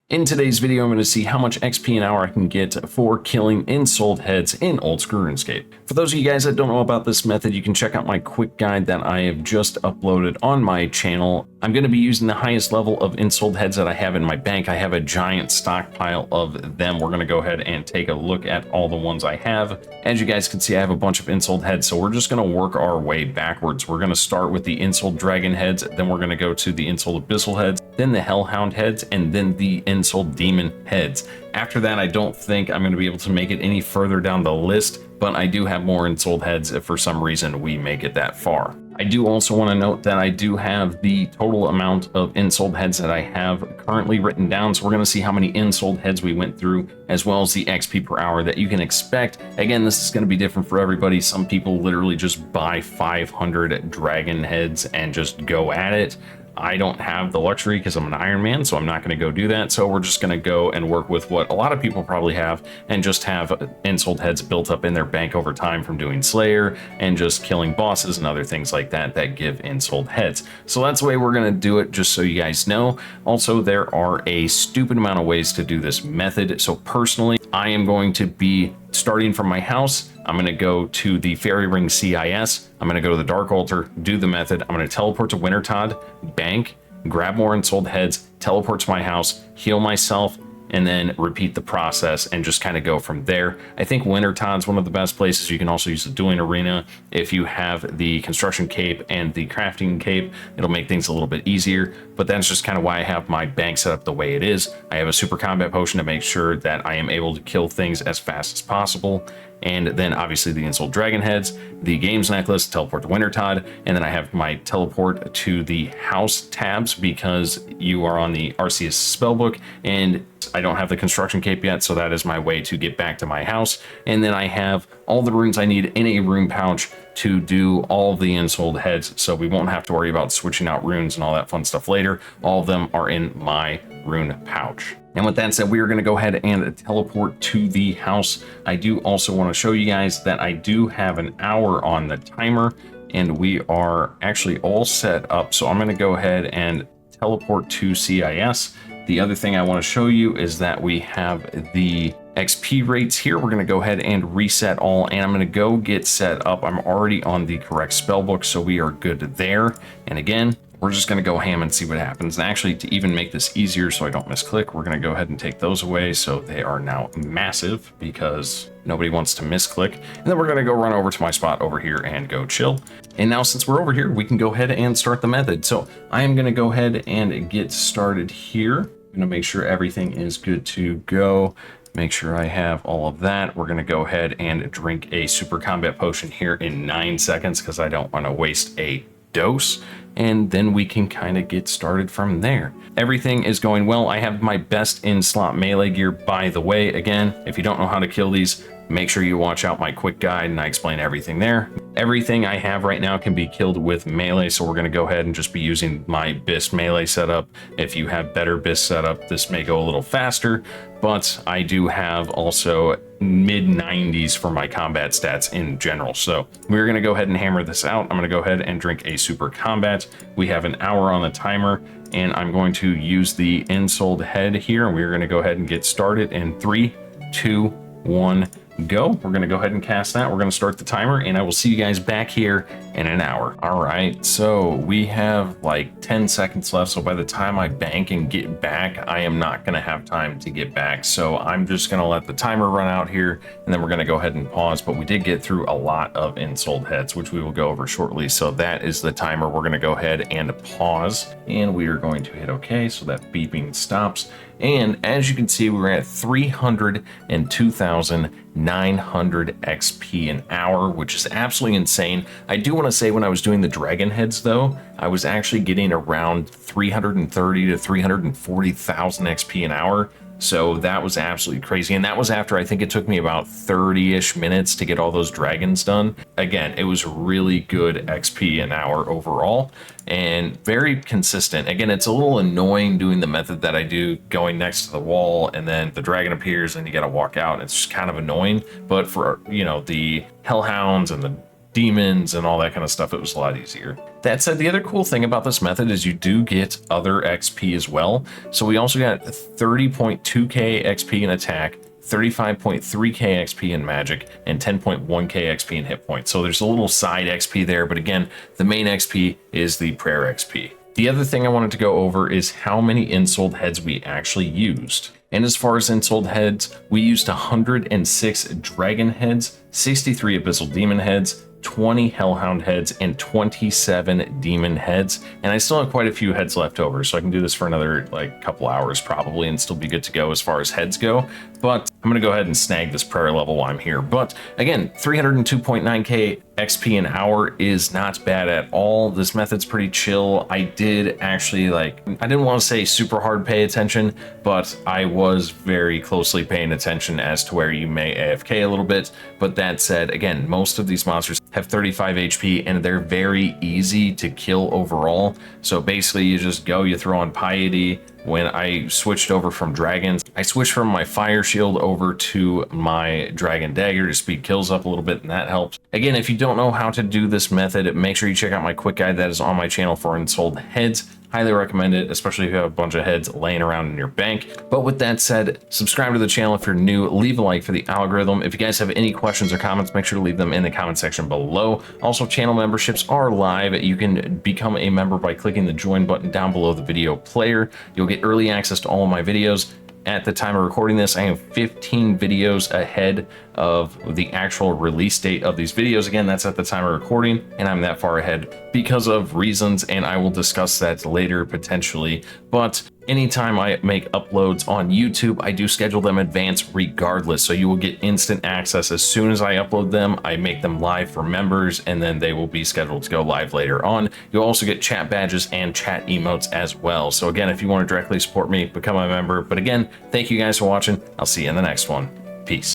In today's video, I'm going to see how much XP an hour I can get for killing Ensouled heads in old school Runescape. For those of you guys that don't know about this method, you can check out my quick guide that I have just uploaded on my channel. I'm going to be using the highest level of Ensouled heads that I have in my bank. I have a giant stockpile of them. We're going to go ahead and take a look at all the ones I have. As you guys can see, I have a bunch of Ensouled heads, so we're just going to work our way backwards. We're going to start with the Ensouled dragon heads, then we're going to go to the Ensouled abyssal heads, then the hellhound heads, and then the Ensouled demon heads. After that, I don't think I'm going to be able to make it any further down the list, but I do have more Ensouled heads if for some reason we make it that far. I do also want to note that I do have the total amount of Ensouled heads that I have currently written down, so we're going to see how many Ensouled heads we went through, as well as the XP per hour that you can expect. Again, this is going to be different for everybody. Some people literally just buy 500 dragon heads and just go at it. I don't have the luxury because I'm an Iron Man, so I'm not going to go do that. So we're just going to go and work with what a lot of people probably have and just have Ensouled heads built up in their bank over time from doing Slayer and just killing bosses and other things like that that give Ensouled heads. So that's the way we're going to do it, just so you guys know. Also, there are a stupid amount of ways to do this method. So personally, I am going to be starting from my house. I'm going to go to the Fairy Ring CIS. I'm going to go to the Dark Altar, do the method. I'm going to teleport to Wintertod, bank, grab more Ensouled heads, teleport to my house, heal myself, and then repeat the process and just kind of go from there. I think Wintertod's one of the best places. You can also use the Dueling Arena. If you have the Construction Cape and the Crafting Cape, it'll make things a little bit easier, but that's just kind of why I have my bank set up the way it is. I have a Super Combat Potion to make sure that I am able to kill things as fast as possible. And then obviously the Ensouled Dragon Heads, the Games Necklace, teleport to Wintertod, and then I have my teleport to the House tabs because you are on the RCS spellbook, and I don't have the Construction Cape yet, so that is my way to get back to my house. And then I have all the runes I need in a rune pouch to do all of the Ensouled heads, so we won't have to worry about switching out runes and all that fun stuff later. All of them are in my rune pouch. And with that said, we are going to go ahead and teleport to the house. I do also want to show you guys that I do have an hour on the timer, and we are actually all set up. So I'm going to go ahead and teleport to CIS. The other thing I want to show you is that we have the XP rates here. We're going to go ahead and reset all, and I'm going to go get set up. I'm already on the correct spellbook, so we are good there. And again, we're just going to go ham and see what happens. And actually, to even make this easier so I don't misclick, we're going to go ahead and take those away so they are now massive because nobody wants to misclick. And then we're going to go run over to my spot over here and go chill. And now since we're over here, we can go ahead and start the method. So I am going to go ahead and get started here. I'm going to make sure everything is good to go. Make sure I have all of that. We're going to go ahead and drink a Super Combat Potion here in 9 seconds because I don't want to waste a dose, and then we can kind of get started from there. Everything is going well. I have my best in slot melee gear, by the way. Again, if you don't know how to kill these, make sure you watch out my quick guide and I explain everything there. Everything I have right now can be killed with melee, so we're going to go ahead and just be using my BIS melee setup. If you have better BIS setup, this may go a little faster, but I do have also mid 90s for my combat stats in general. So we're going to go ahead and hammer this out. I'm going to go ahead and drink a Super Combat. We have an hour on the timer, and I'm going to use the Ensouled head here, and we're going to go ahead and get started in 3, 2, 1, go. We're going to go ahead and cast that. We're going to start the timer, and I will see you guys back here in an hour. All right, so we have like 10 seconds left, so by the time I bank and get back, I am not going to have time to get back, so I'm just going to let the timer run out here, and then we're going to go ahead and pause. But we did get through a lot of Ensouled heads, which we will go over shortly, so that is the timer. We're going to go ahead and pause, and we are going to hit OK, so that beeping stops. And as you can see, we're at 302,900 XP an hour, which is absolutely insane. I do want to say, when I was doing the dragon heads though, I was actually getting around 330 to 340,000 XP an hour. So that was absolutely crazy. And that was after, I think it took me about 30-ish minutes to get all those dragons done. Again, it was really good XP an hour overall and very consistent. Again, it's a little annoying doing the method that I do, going next to the wall and then the dragon appears and you got to walk out. It's just kind of annoying. But for, you know, the hellhounds and the demons and all that kind of stuff, it was a lot easier. That said, the other cool thing about this method is you do get other XP as well. So we also got 30.2k XP in attack, 35.3k XP in magic, and 10.1k XP in hit points. So there's a little side XP there, but again, the main XP is the prayer XP. The other thing I wanted to go over is how many Ensouled heads we actually used. And as far as Ensouled heads, we used 106 dragon heads, 63 abyssal demon heads, 20 hellhound heads, and 27 demon heads. And I still have quite a few heads left over, so I can do this for another like couple hours probably and still be good to go as far as heads go. But I'm gonna go ahead and snag this prayer level while I'm here. But again, 302.9k XP an hour is not bad at all. This method's pretty chill. I did actually I didn't want to say super hard pay attention, but I was very closely paying attention as to where you may AFK a little bit. But that said, again, most of these monsters have 35 HP and they're very easy to kill overall. So basically you just go, you throw on piety. When I switched over from dragons, I switched from my fire shield over to my dragon dagger to speed kills up a little bit, and that helps. Again, if you don't know how to do this method, make sure you check out my quick guide that is on my channel for Ensouled heads. Highly recommend it, especially if you have a bunch of heads laying around in your bank. But with that said, subscribe to the channel if you're new, leave a like for the algorithm. If you guys have any questions or comments, make sure to leave them in the comment section below. Also, channel memberships are live. You can become a member by clicking the join button down below the video player. You'll get early access to all of my videos. At the time of recording this, I have 15 videos ahead of the actual release date of these videos. Again, that's at the time of recording, and I'm that far ahead because of reasons, and I will discuss that later potentially. But anytime I make uploads on YouTube, I do schedule them in advance regardless. So you will get instant access as soon as I upload them. I make them live for members, and then they will be scheduled to go live later on. You'll also get chat badges and chat emotes as well. So again, if you want to directly support me, become a member. But again, thank you guys for watching. I'll see you in the next one. Peace.